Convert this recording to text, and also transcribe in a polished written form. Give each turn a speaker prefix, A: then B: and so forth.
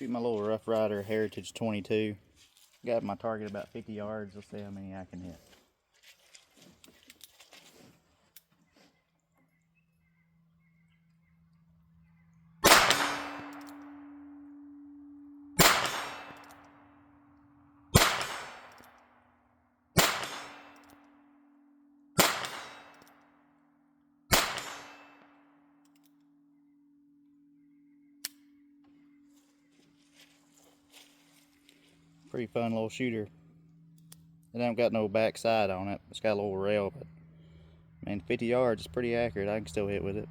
A: Shoot my little Rough Rider Heritage 22. Got my target about 50 yards. Let's see how many I can hit. Pretty fun little shooter. It ain't got no back side on it. It's got a little rail, but man, 50 yards is pretty accurate. I can still hit with it.